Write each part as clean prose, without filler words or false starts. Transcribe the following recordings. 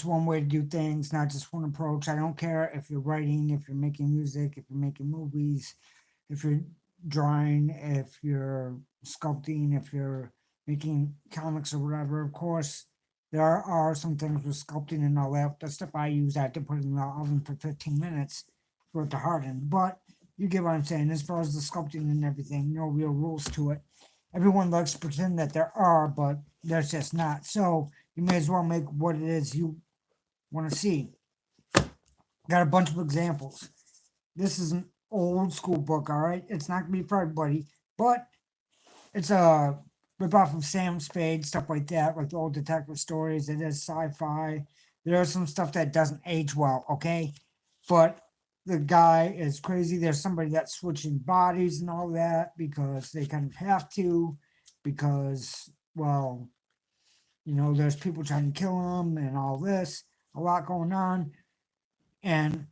just one way to do things, not just one approach. I don't care if you're writing, if you're making music, if you're making movies, if you're drawing, if you're sculpting, if you're making comics or whatever. Of course, there are some things with sculpting and all that. The stuff I use, I have to put in the oven for 15 minutes for it to harden. But you get what I'm saying. As far as the sculpting and everything, no real rules to it. Everyone likes to pretend that there are, but there's just not. So you may as well make what it is you want to see. Got a bunch of examples. This is an old school book, all right? It's not going to be for everybody, but it's a rip off of Sam Spade, stuff like that, like the old detective stories. It is sci fi. There's some stuff that doesn't age well, okay? But the guy is crazy. There's somebody that's switching bodies and all that because they kind of have to, because, well, there's people trying to kill him and all this, a lot going on. And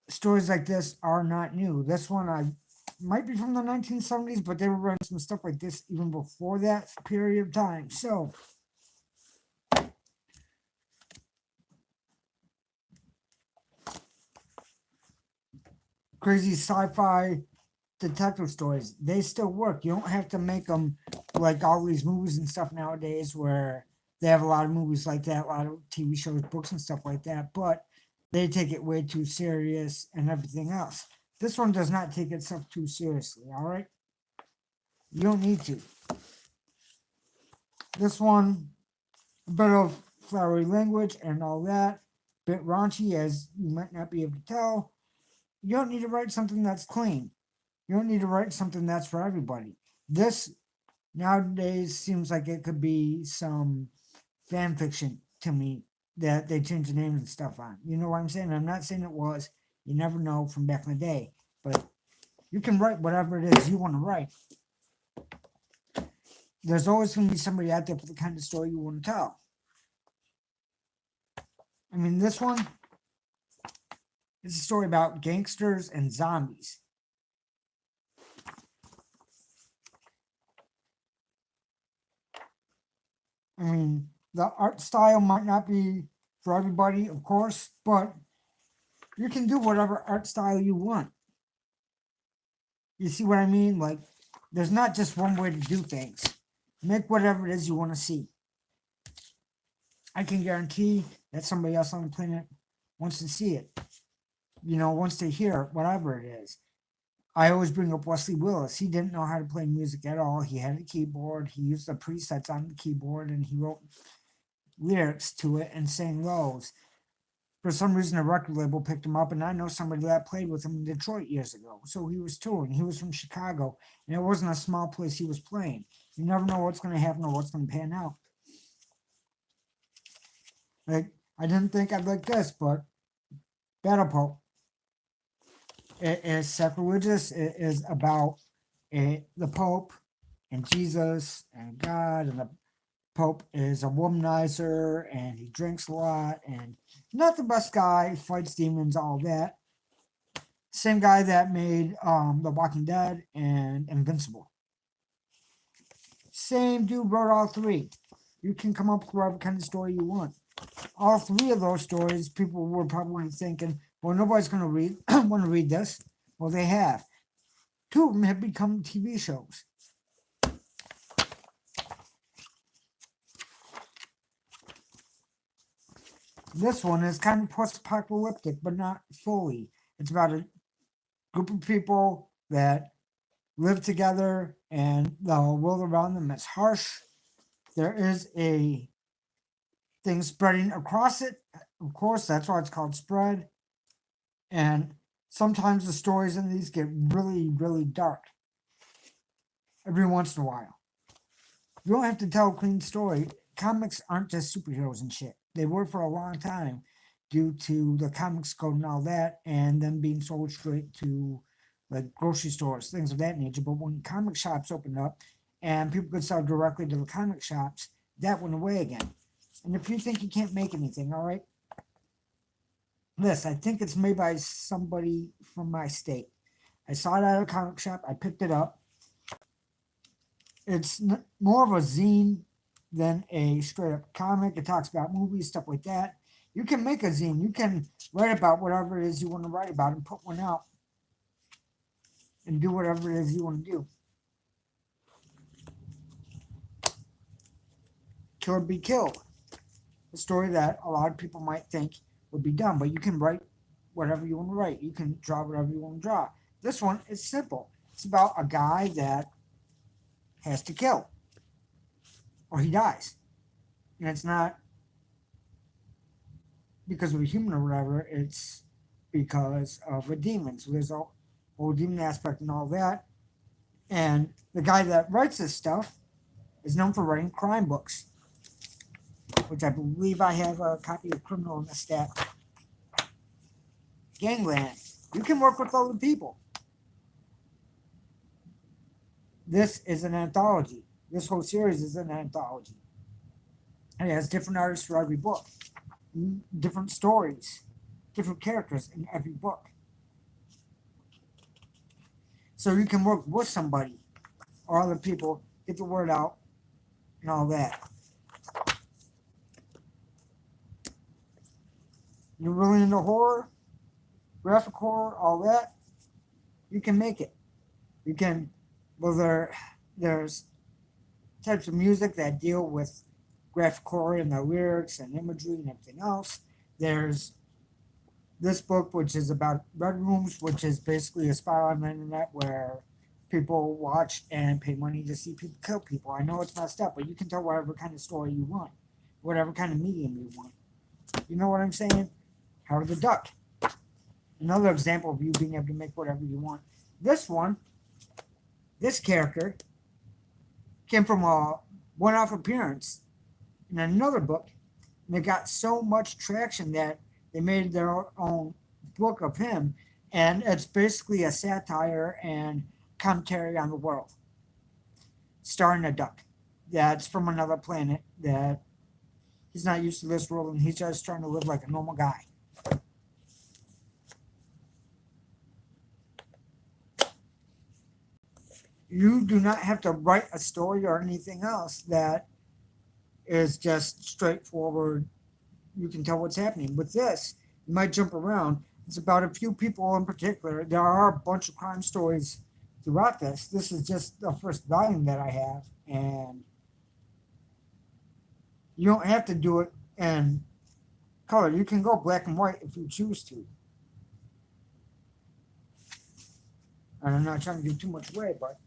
stories like this are not new. This one I might be from the 1970s, but they were running some stuff like this even before that period of time. So crazy sci-fi detective stories, they still work. You don't have to make them like all these movies and stuff nowadays where they have a lot of movies like that, a lot of TV shows, books and stuff like that, but they take it way too serious and everything else. This one does not take itself too seriously, all right? You don't need to. This one, a bit of flowery language and all that, bit raunchy as you might not be able to tell. You don't need to write something that's clean. You don't need to write something that's for everybody. This nowadays seems like it could be some fan fiction to me that they change the names and stuff on. You know what I'm saying? I'm not saying it was. You never know from back in the day. But you can write whatever it is you want to write. There's always going to be somebody out there for the kind of story you want to tell. I mean, this one is a story about gangsters and zombies. I mean, the art style might not be for everybody, of course, but you can do whatever art style you want. You see what I mean? Like, there's not just one way to do things. Make whatever it is you want to see. I can guarantee that somebody else on the planet wants to see it. Wants to hear it, whatever it is. I always bring up Wesley Willis. He didn't know how to play music at all. He had a keyboard. He used the presets on the keyboard and he wrote lyrics to it and sang those. For some reason, a record label picked him up, and I know somebody that played with him in Detroit years ago. So he was touring. He was from Chicago, and it wasn't a small place he was playing. You never know what's going to happen or what's going to pan out. Like, I didn't think I'd like this, but Battle Pope. It is sacrilegious. It is about the Pope and Jesus and God, and the Pope is a womanizer and he drinks a lot and not the best guy, fights demons, all that. Same guy that made The Walking Dead and Invincible. Same dude wrote all three. You can come up with whatever kind of story you want. All three of those stories, people were probably thinking, well, nobody's going to want to read this. Well, they have. Two of them have become TV shows. This one is kind of post-apocalyptic, but not fully. It's about a group of people that live together and the world around them is harsh. There is a thing spreading across it. Of course, that's why it's called Spread. And sometimes the stories in these get really, really dark. Every once in a while. You don't have to tell a clean story. Comics aren't just superheroes and shit. They were for a long time due to the comics code and all that, and them being sold straight to like grocery stores, things of that nature. But when comic shops opened up and people could sell directly to the comic shops, that went away again. And if you think you can't make anything, all right, this, I think it's made by somebody from my state. I saw it at a comic shop. I picked it up. It's more of a zine than a straight up comic. It talks about movies, stuff like that. You can make a zine. You can write about whatever it is you want to write about and put one out and do whatever it is you want to do. Kill or Be Killed. A story that a lot of people might think would be dumb, but you can write whatever you want to write. You can draw whatever you want to draw. This one is simple. It's about a guy that has to kill or he dies. And it's not because of a human or whatever, it's because of a demon. So there's a whole demon aspect and all that. And the guy that writes this stuff is known for writing crime books, which I believe I have a copy of Criminal in the stack. Gangland. You can work with other people. This is an anthology. This whole series is an anthology. And it has different artists for every book, different stories, different characters in every book. So you can work with somebody or other people, get the word out, and all that. You're really into horror, graphic horror, all that, you can make it. You can, well, there's types of music that deal with graphic horror and the lyrics and imagery and everything else. There's this book, which is about Red Rooms, which is basically a spy on the internet where people watch and pay money to see people kill people. I know it's messed up, but you can tell whatever kind of story you want, whatever kind of medium you want. You know what I'm saying? Howard the Duck. Another example of you being able to make whatever you want. This one, this character, came from a one-off appearance in another book, and it got so much traction that they made their own book of him, and it's basically a satire and commentary on the world, starring a duck that's from another planet that he's not used to this world, and he's just trying to live like a normal guy. You do not have to write a story or anything else that is just straightforward. You can tell what's happening. With this, you might jump around. It's about a few people in particular. There are a bunch of crime stories throughout this. This is just the first volume that I have, and you don't have to do it in color. You can go black and white if you choose to. And I'm not trying to give too much away, but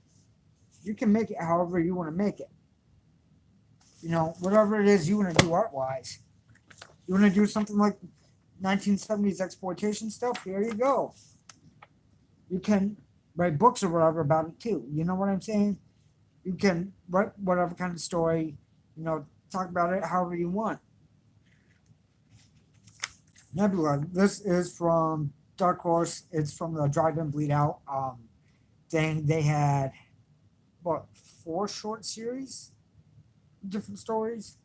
you can make it however you want to make it. You know, whatever it is you want to do art-wise. You want to do something like 1970s exploitation stuff? Here you go. You can write books or whatever about it too. You know what I'm saying? You can write whatever kind of story, you know, talk about it however you want. Nebula. This is from Dark Horse. It's from the Drive-In Bleed Out thing. They had, what, 4 short series? Different stories?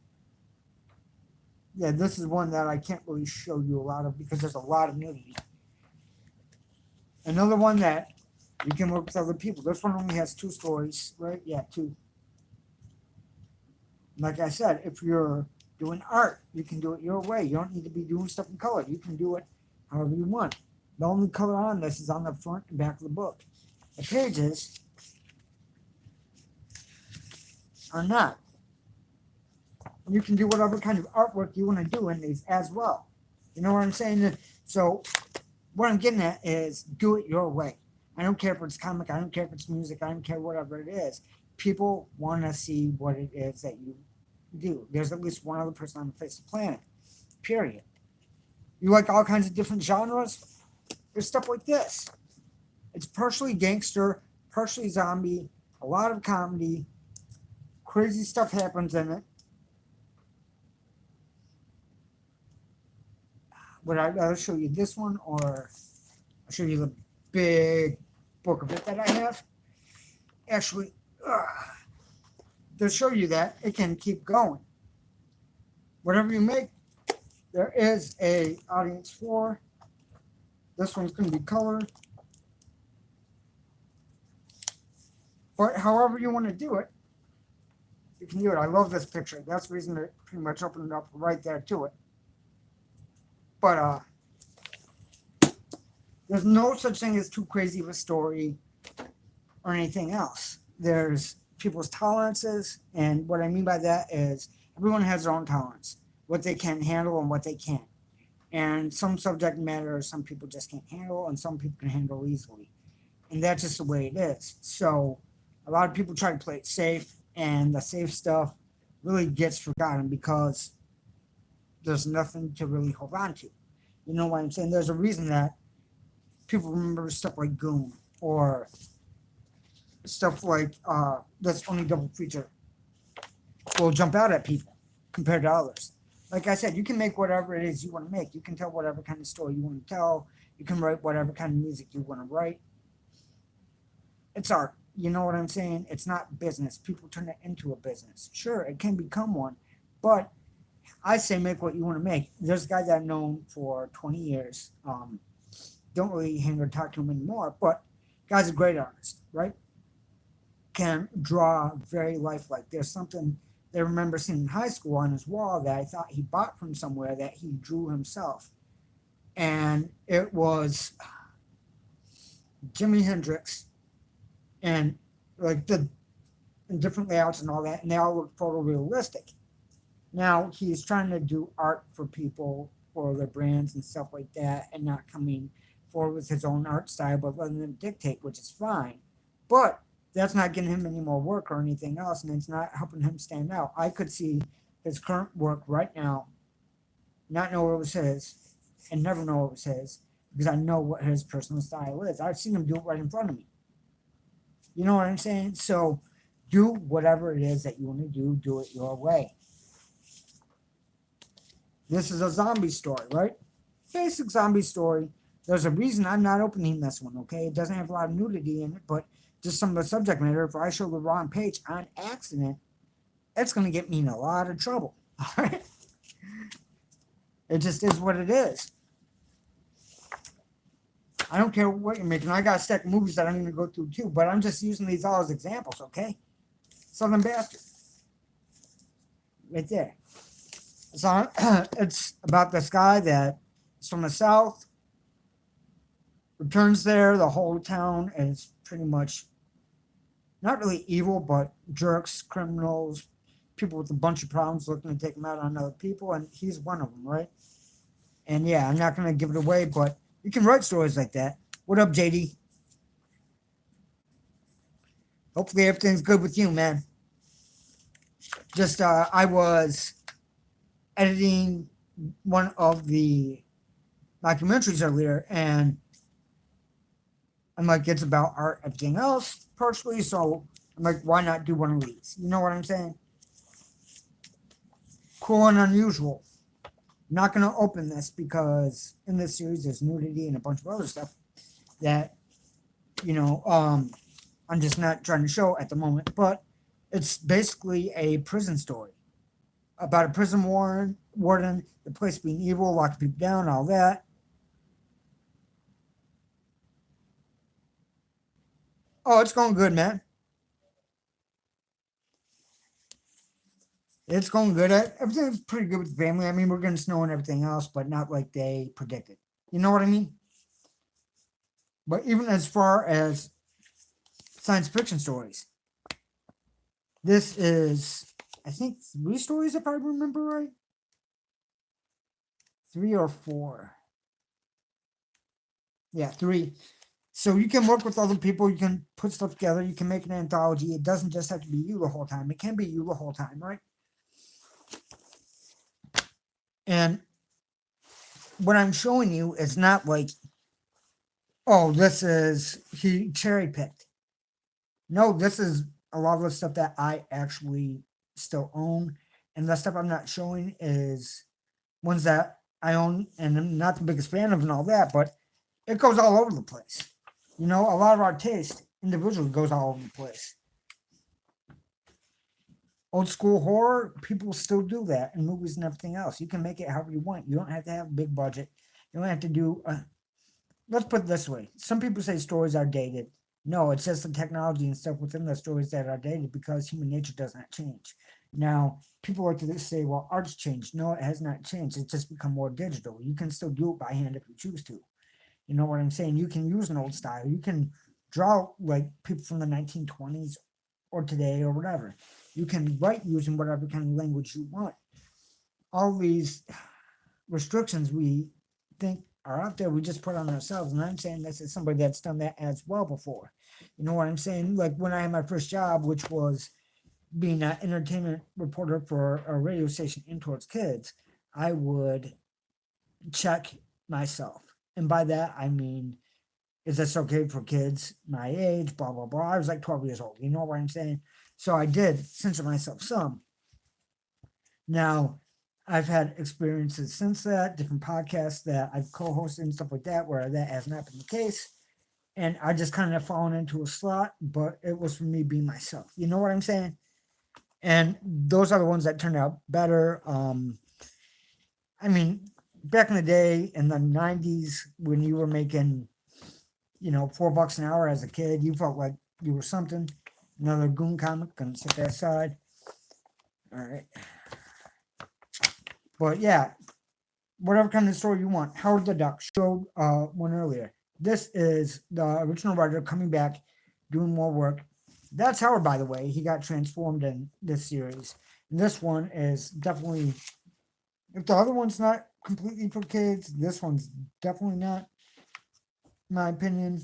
Yeah, this is one that I can't really show you a lot of because there's a lot of nudity. Another one that you can work with other people. This one only has 2 stories, right? Yeah, 2. Like I said, if you're doing art, you can do it your way. You don't need to be doing stuff in color. You can do it however you want. The only color on this is on the front and back of the book. The pages are not. You can do whatever kind of artwork you want to do in these as well. You know what I'm saying? So what I'm getting at is do it your way. I don't care if it's comic, I don't care if it's music, I don't care whatever it is. People want to see what it is that you do. There's at least one other person on the face of the planet. Period. You like all kinds of different genres? There's stuff like this. It's partially gangster, partially zombie, a lot of comedy. Crazy stuff happens in it. Would I rather show you this one or I'll show you the big book of it that I have? Actually, to show you that, it can keep going. Whatever you make, there is a audience for. This one's going to be color. But however you want to do it, You can do it. I love this picture. That's the reason to pretty much open it up right there to it. But there's no such thing as too crazy of a story or anything else. There's people's tolerances, and what I mean by that is everyone has their own tolerance, what they can handle and what they can't. And some subject matter, some people just can't handle, and some people can handle easily. And that's just the way it is. So a lot of people try to play it safe, and the safe stuff really gets forgotten because there's nothing to really hold on to. You know what I'm saying? There's a reason that people remember stuff like Goon or stuff like that's only double feature will jump out at people compared to others. Like I said, you can make whatever it is you want to make. You can tell whatever kind of story you want to tell. You can write whatever kind of music you want to write. It's art. You know what I'm saying? It's not business. People turn it into a business. Sure, it can become one, but I say make what you want to make. There's a guy that I've known for 20 years. Don't really hang or talk to him anymore, but guy's a great artist, right? Can draw very lifelike. There's something that I remember seeing in high school on his wall that I thought he bought from somewhere that he drew himself. And it was Jimi Hendrix and like the different layouts and all that, and they all look photorealistic. Now he's trying to do art for people for their brands and stuff like that, and not coming forward with his own art style, but letting them dictate, which is fine. But that's not getting him any more work or anything else, and it's not helping him stand out. I could see his current work right now, not know it was his, and never know it was his, because I know what his personal style is. I've seen him do it right in front of me. You know what I'm saying? So do whatever it is that you want to do it your way. This is a zombie story, right? Basic zombie story. There's a reason I'm not opening this one, okay? It doesn't have a lot of nudity in it, but just some of the subject matter. If I show the wrong page on accident, it's going to get me in a lot of trouble, all right? It just is what it is. I don't care what you're making. I got a stack of movies that I'm going to go through too, but I'm just using these all as examples, okay? Southern Bastard. Right there. So it's about this guy that is from the South, returns there. The whole town is pretty much not really evil, but jerks, criminals, people with a bunch of problems looking to take them out on other people, and he's one of them, right? And yeah, I'm not going to give it away, but you can write stories like that. What up, JD? Hopefully everything's good with you, man. Just, I was editing one of the documentaries earlier, and I'm like, it's about art, everything else, partially, so I'm like, why not do one of these? You know what I'm saying? Cool and unusual. I'm not going to open this because in this series there's nudity and a bunch of other stuff that, you know, I'm just not trying to show at the moment, but it's basically a prison story about a prison warden, the place being evil, locking people down, all that. Oh, it's going good, man. It's going good. Everything's pretty good with the family. I mean, we're getting snow and everything else, but not like they predicted. You know what I mean? But even as far as science fiction stories, this is, I think, 3 stories, if I remember right. 3 or 4. Yeah, 3. So you can work with other people. You can put stuff together. You can make an anthology. It doesn't just have to be you the whole time. It can be you the whole time, right? And what I'm showing you is not like, oh, this is, he cherry picked. No, this is a lot of the stuff that I actually still own. And the stuff I'm not showing is ones that I own and I'm not the biggest fan of and all that, but it goes all over the place. You know, a lot of our taste individually goes all over the place. Old school horror, people still do that in movies and everything else. You can make it however you want. You don't have to have a big budget. You don't have to do, let's put it this way. Some people say stories are dated. No, it's just the technology and stuff within the stories that are dated because human nature does not change. Now, people like to say, well, art's changed. No, it has not changed. It's just become more digital. You can still do it by hand if you choose to. You know what I'm saying? You can use an old style. You can draw like people from the 1920s or today or whatever. You can write using whatever kind of language you want. All these restrictions we think are out there, we just put on ourselves. And I'm saying this as somebody that's done that as well before. You know what I'm saying? Like when I had my first job, which was being an entertainment reporter for a radio station in towards kids, I would check myself. And by that, I mean, is this okay for kids my age? Blah, blah, blah. I was like 12 years old. You know what I'm saying? So I did censor myself some. Now, I've had experiences since that, different podcasts that I've co hosted and stuff like that, where that has not been the case. And I just kind of fallen into a slot, but it was for me being myself. You know what I'm saying? And those are the ones that turned out better. I mean, back in the day in the 90s, when you were making, $4 an hour as a kid, you felt like you were something. Another goon comic, gonna set that aside. All right. But yeah, whatever kind of story you want. Howard the Duck showed one earlier. This is the original writer coming back, doing more work. That's Howard, by the way. He got transformed in this series. And this one is definitely, if the other one's not completely for kids, this one's definitely not, in my opinion.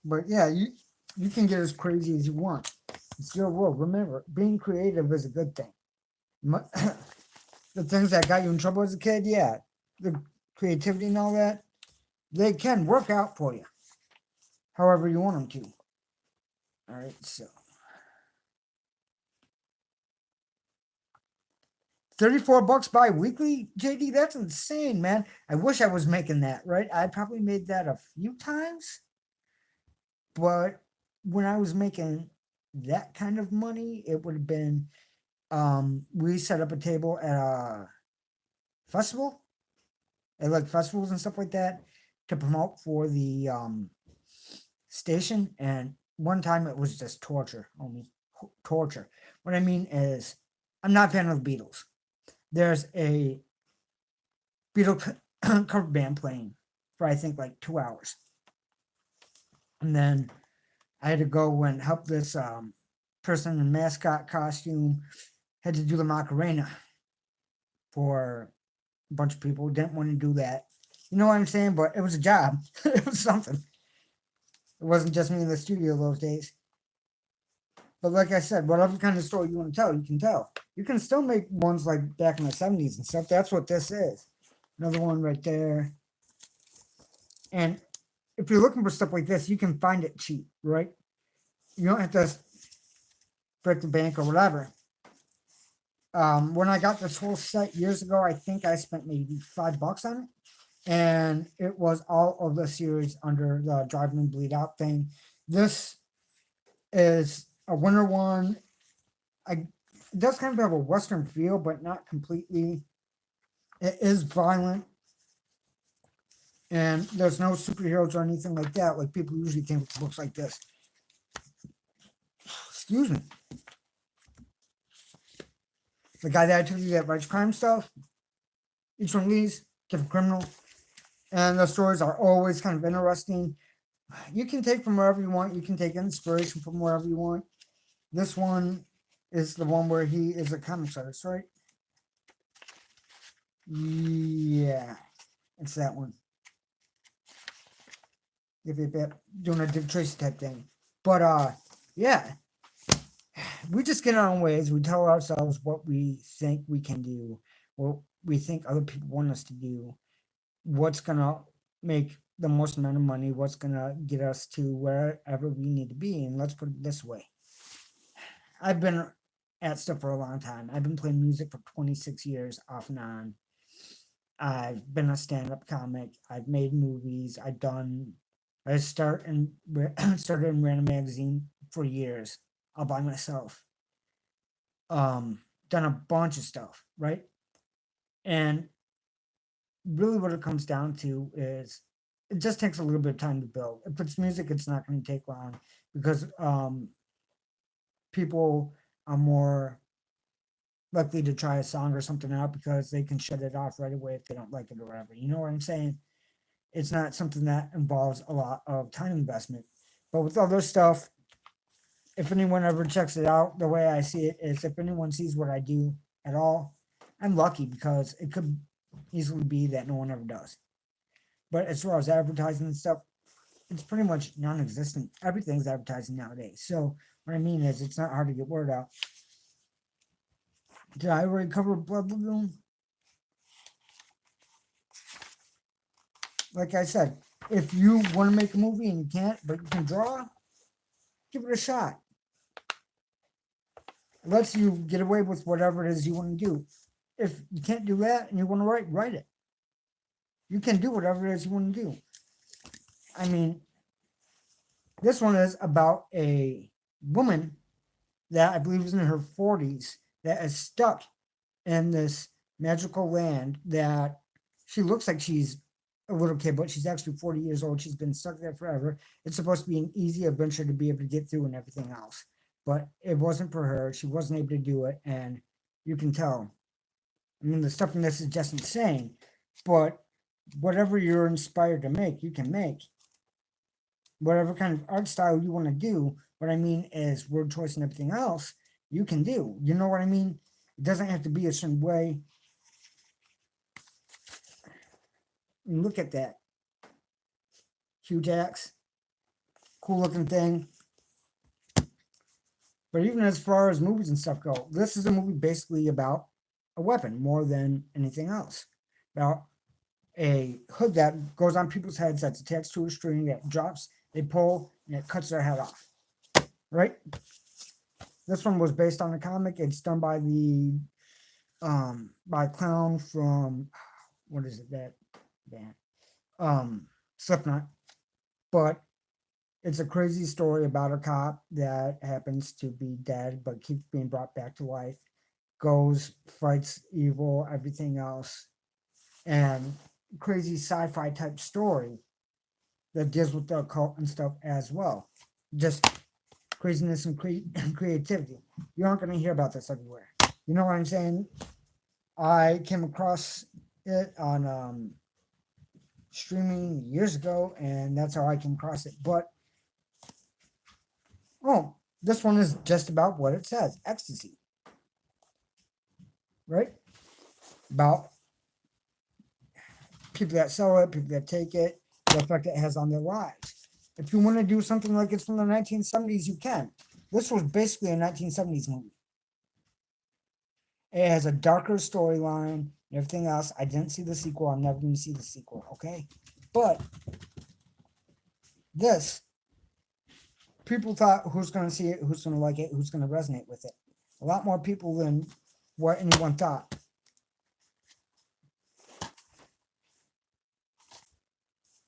But yeah, you can get as crazy as you want. It's your world. Remember, being creative is a good thing. The things that got you in trouble as a kid, yeah, the creativity and all that, they can work out for you, however you want them to. All right, so $34 bi-weekly, JD, that's insane, man. I wish I was making that, right? I probably made that a few times, but when I was making that kind of money, it would have been we set up a table at a festival, at like festivals and stuff like that, to promote for the station. And one time it was just torture, only torture. What I mean is, I'm not a fan of the Beatles. There's a Beatle cover band playing for I think like 2 hours, and then I had to go and help this person in mascot costume. Had to do the Macarena for a bunch of people. Didn't want to do that. You know what I'm saying? But it was a job. It was something. It wasn't just me in the studio those days. But like I said, whatever kind of story you want to tell, you can tell. You can still make ones like back in the 70s and stuff. That's what this is. Another one right there. And if you're looking for stuff like this, you can find it cheap, right? You don't have to break the bank or whatever. When I got this whole set years ago, I think I spent maybe $5 on it. And it was all of the series under the Drive and Bleed Out thing. This is a winter one. It does kind of have a Western feel, but not completely. It is violent. And there's no superheroes or anything like that, like people usually think with books like this. Excuse me. The guy that I told you that writes crime stuff, each one of these, different criminal. And the stories are always kind of interesting. You can take from wherever you want. You can take inspiration from wherever you want. This one is the one where he is a comic artist, right? Yeah, it's that one. If doing a Dick Tracy type thing. But yeah, we just get our own ways. We tell ourselves what we think we can do, what we think other people want us to do, what's gonna make the most amount of money, what's gonna get us to wherever we need to be. And let's put it this way. I've been at stuff for a long time. I've been playing music for 26 years off and on. I've been a stand-up comic. I've made movies. I started in Random Magazine for years, all by myself. Done a bunch of stuff, right? And really what it comes down to is it just takes a little bit of time to build. If it's music, it's not going to take long because people are more likely to try a song or something out because they can shut it off right away if they don't like it or whatever. You know what I'm saying? It's not something that involves a lot of time investment. But with other stuff, if anyone ever checks it out, the way I see it is if anyone sees what I do at all, I'm lucky because it could easily be that no one ever does. But as far as advertising and stuff, it's pretty much non-existent. Everything's advertising nowadays. So what I mean is, it's not hard to get word out. Did I already cover Blood Lagoon? Like I said, if you want to make a movie and you can't, but you can draw, give it a shot. It lets you get away with whatever it is you want to do. If you can't do that and you want to write it. You can do whatever it is you want to do. I mean, this one is about a woman that I believe is in her 40s that is stuck in this magical land that she looks like she's a little kid, but she's actually 40 years old. She's been stuck there forever. It's supposed to be an easy adventure to be able to get through and everything else. But it wasn't for her. She wasn't able to do it. And you can tell. I mean, the stuff in this is just insane. But whatever you're inspired to make, you can make. Whatever kind of art style you want to do, what I mean is word choice and everything else, you can do. You know what I mean? It doesn't have to be a certain way. And look at that. Hugh Jacks. Cool looking thing. But even as far as movies and stuff go, this is a movie basically about a weapon more than anything else. About a hood that goes on people's heads that's attached to a string that drops, they pull, and it cuts their head off. Right? This one was based on a comic. It's done by the by a clown from what is it that band? Slipknot. But it's a crazy story about a cop that happens to be dead but keeps being brought back to life. Goes, fights evil, everything else. And crazy sci-fi type story that deals with the occult and stuff as well. Just craziness and creativity. You aren't going to hear about this everywhere. You know what I'm saying? I came across it on streaming years ago, and that's how I came across it. But oh, this one is just about what it says: ecstasy, right? About people that sell it, people that take it, the effect it has on their lives. If you want to do something like it's from the 1970s, you can. This was basically a 1970s movie. It has a darker storyline and everything else. I didn't see the sequel. I'm never going to see the sequel, okay? But this, people thought, who's going to see it, who's going to like it, who's going to resonate with it. A lot more people than what anyone thought.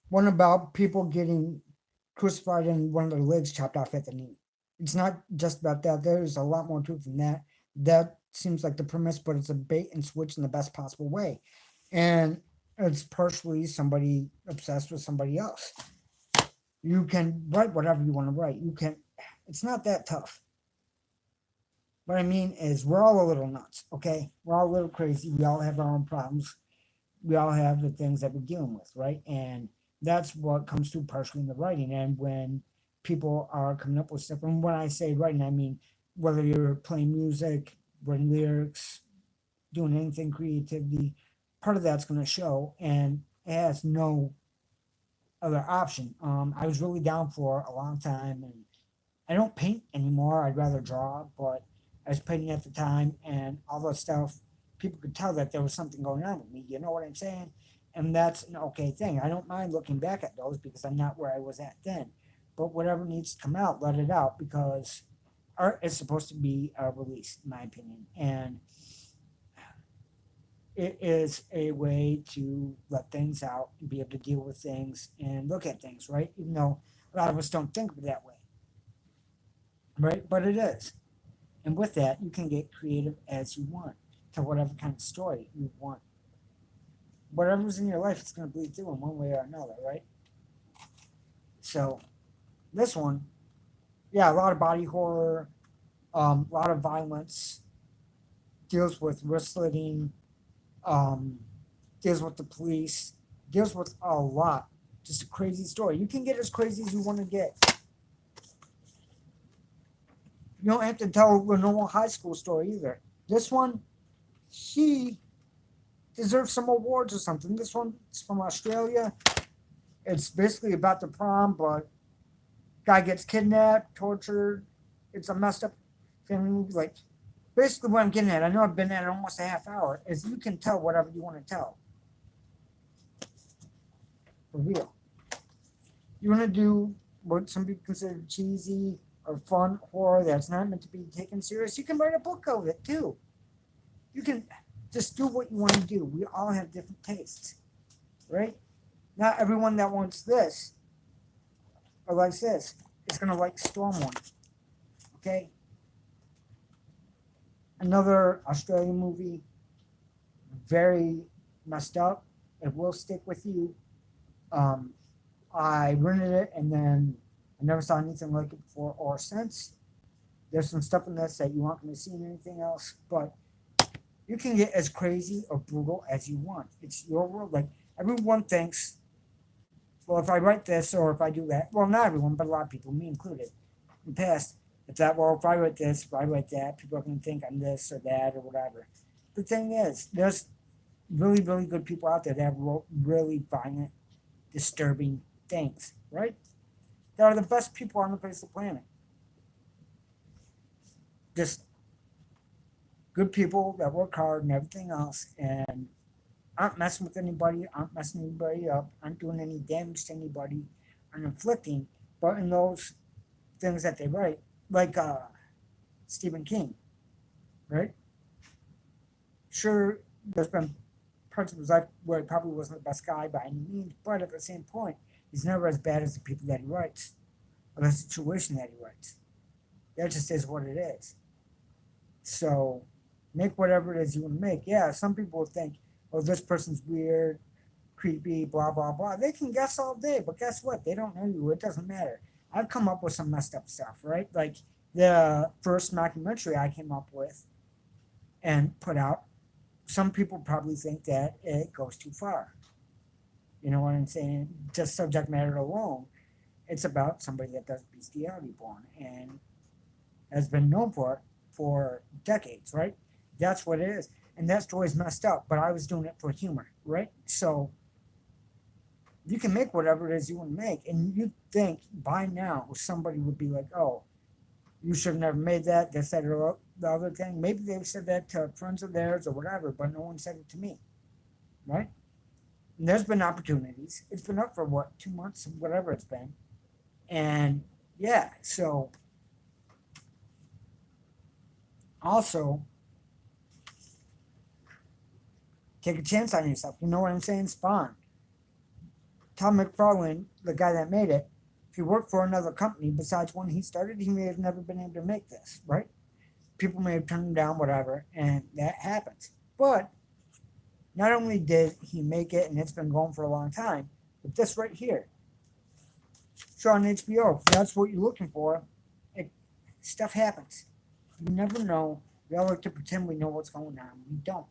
One about people getting crucified and one of their legs chopped off at the knee. It's not just about that. There's a lot more to it than that. That seems like the premise, but it's a bait and switch in the best possible way. And it's partially somebody obsessed with somebody else. You can write whatever you want to write. You can, it's not that tough. What I mean is, we're all a little nuts, okay? We're all a little crazy. We all have our own problems. We all have the things that we're dealing with, right? And that's what comes through partially in the writing. And when people are coming up with stuff, and when I say writing, I mean whether you're playing music, writing lyrics, doing anything creativity, part of that's going to show, and it has no other option. I was really down for a long time, and I don't paint anymore. I'd rather draw, but I was painting at the time, and all that stuff. People could tell that there was something going on with me. You know what I'm saying? And that's an okay thing. I don't mind looking back at those because I'm not where I was at then. But whatever needs to come out, let it out, because art is supposed to be a release, in my opinion. And it is a way to let things out and be able to deal with things and look at things, right? Even though a lot of us don't think of it that way, right? But it is. And with that, you can get creative as you want to whatever kind of story you want. Whatever's in your life, it's going to bleed through in one way or another, right? So, this one, yeah, a lot of body horror, A lot of violence, deals with wrist slitting, um, deals with the police, deals with a lot. Just a crazy story. You can get as crazy as you want to get. You don't have to tell a normal high school story either. This one, he deserves some awards or something. This one's from Australia. It's basically about the prom, but guy gets kidnapped, tortured. It's a messed up family movie. Like, basically, what I'm getting at, I know I've been at almost a half hour, is you can tell whatever you want to tell. For real. You want to do what some people consider cheesy or fun horror that's not meant to be taken serious, you can write a book of it too. You can just do what you want to do. We all have different tastes, right? Not everyone that wants this or likes this is going to like Stormwind, okay? Another Australian movie, very messed up. It will stick with you. I rented it and then I never saw anything like it before or since. There's some stuff in this that you aren't going to see in anything else, but you can get as crazy or brutal as you want. It's your world. Like, everyone thinks, well, if I write this or if I do that, well, not everyone, but a lot of people, me included, in the past, it's that, well, if I write this, if I write that, people are going to think I'm this or that or whatever. The thing is, there's really, really good people out there that wrote really violent, disturbing things, right? They are the best people on the face of the planet. Just good people that work hard and everything else and aren't messing with anybody, aren't messing anybody up, aren't doing any damage to anybody, aren't inflicting, but in those things that they write, like Stephen King, right? Sure, there's been parts of his life where he probably wasn't the best guy by any means, but at the same point, he's never as bad as the people that he writes or the situation that he writes. That just is what it is. So make whatever it is you want to make. Yeah, some people will think, oh, this person's weird, creepy, blah, blah, blah. They can guess all day, but guess what? They don't know you. It doesn't matter. I've come up with some messed up stuff, right? Like the first documentary I came up with and put out, some people probably think that it goes too far. You know what I'm saying? Just subject matter alone. It's about somebody that does bestiality porn and has been known for decades, right? That's what it is. And that story's messed up, but I was doing it for humor, right? So you can make whatever it is you want to make. And you think by now somebody would be like, oh, you should have never made that, this, that, or the other thing. Maybe they've said that to friends of theirs or whatever, but no one said it to me, right? And there's been opportunities. It's been up for what, 2 months, whatever it's been. And yeah, so also take a chance on yourself. You know what I'm saying? Spawn. Tom McFarlane, the guy that made it, if he worked for another company besides one he started, he may have never been able to make this, right? People may have turned him down, whatever, and that happens. But not only did he make it, and it's been going for a long time, but this right here, show on HBO, if that's what you're looking for, stuff happens. You never know. We all like to pretend we know what's going on. We don't.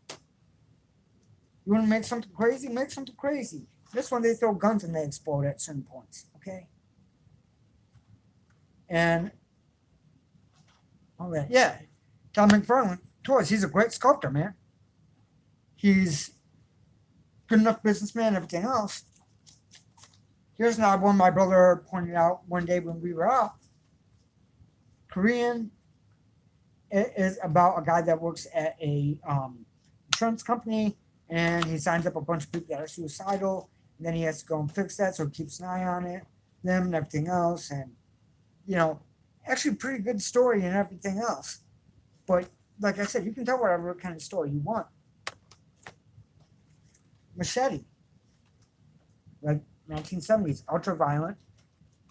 You want to make something crazy? Make something crazy. This one, they throw guns and they explode at certain points, okay? And all that. Yeah, Tom McFarlane, toys, he's a great sculptor, man. He's good enough businessman, everything else. Here's another one my brother pointed out one day when we were out. Korean. It is about a guy that works at a insurance company, and he signs up a bunch of people that are suicidal, and then he has to go and fix that, so he keeps an eye on it, them and everything else, and you know, actually pretty good story and everything else. But like I said, you can tell whatever kind of story you want. Machete, like 1970s, ultra violent,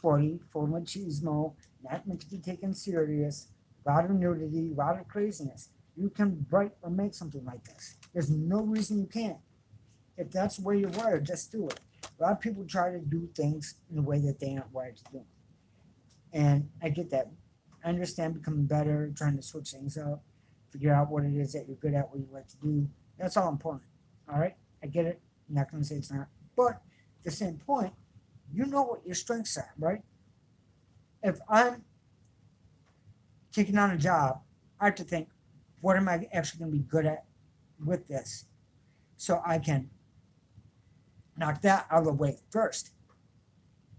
40, full machismo, not meant to be taken serious, a lot of nudity, a lot of craziness. You can write or make something like this. There's no reason you can't. If that's the way you're wired, just do it. A lot of people try to do things in a way that they aren't wired to do. And I get that. I understand becoming better, trying to switch things up, figure out what it is that you're good at, what you like to do. That's all important. All right, I get it. I'm not going to say it's not, but at the same point, you know what your strengths are, right? If I'm taking on a job, I have to think, what am I actually going to be good at with this, so I can knock that out of the way first.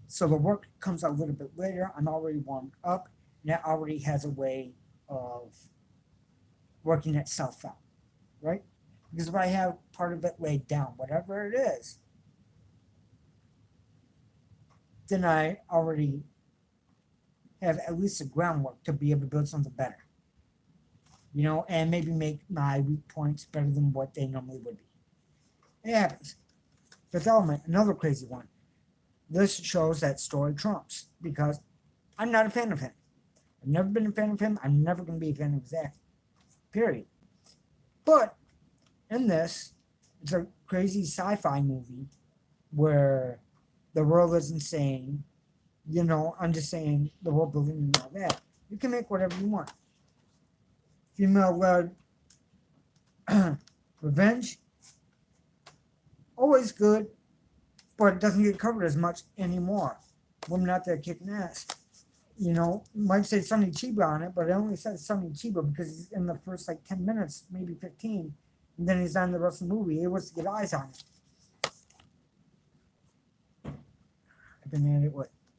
So the work comes a little bit later. I'm already warmed up, and that already has a way of working itself out, right? Because if I have part of it laid down, whatever it is, then I already have at least the groundwork to be able to build something better, and maybe make my weak points better than what they normally would be. It happens. Fifth Element, another crazy one. This shows that story trumps because I'm not a fan of him. I've never been a fan of him. I'm never going to be a fan of his acting. Period. But in this, it's a crazy sci-fi movie where the world is insane. I'm just saying the world building and all that. You can make whatever you want. Female-led revenge, always good, but it doesn't get covered as much anymore. Women out there kicking ass. Might say Sonny Chiba on it, but it only says Sonny Chiba because he's in the first 10 minutes, maybe 15, and then he's on the rest of the movie. It was to get eyes on it. I've been at it,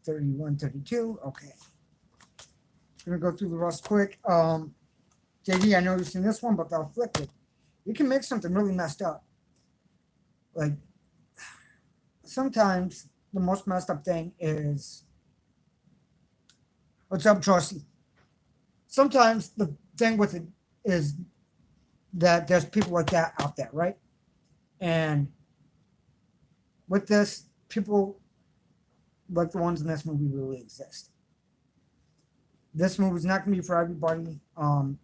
31, 32? Okay. Gonna go through the rest quick. JD, I know you've seen this one, but The Afflicted. You can make something really messed up. Sometimes the most messed up thing is, what's up, Chauncey? Sometimes the thing with it is that there's people like that out there, right? And with this, people like the ones in this movie really exist. This movie's not going to be for everybody,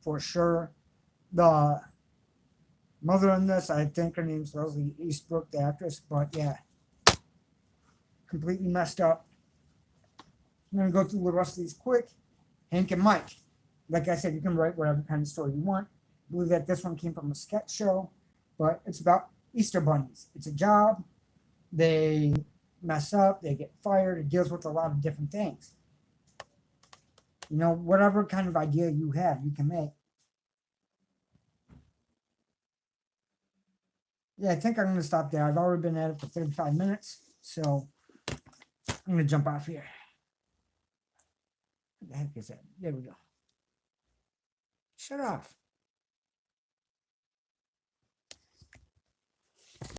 for sure. The mother in this, I think her name's Leslie Eastbrook, the actress, but yeah, completely messed up. I'm going to go through the rest of these quick. Hank and Mike. Like I said, you can write whatever kind of story you want. I believe that this one came from a sketch show, but it's about Easter bunnies. It's a job. They mess up. They get fired. It deals with a lot of different things. Whatever kind of idea you have, you can make. Yeah, I think I'm going to stop there. I've already been at it for 35 minutes, so I'm going to jump off here. What the heck is that? There we go. Shut off.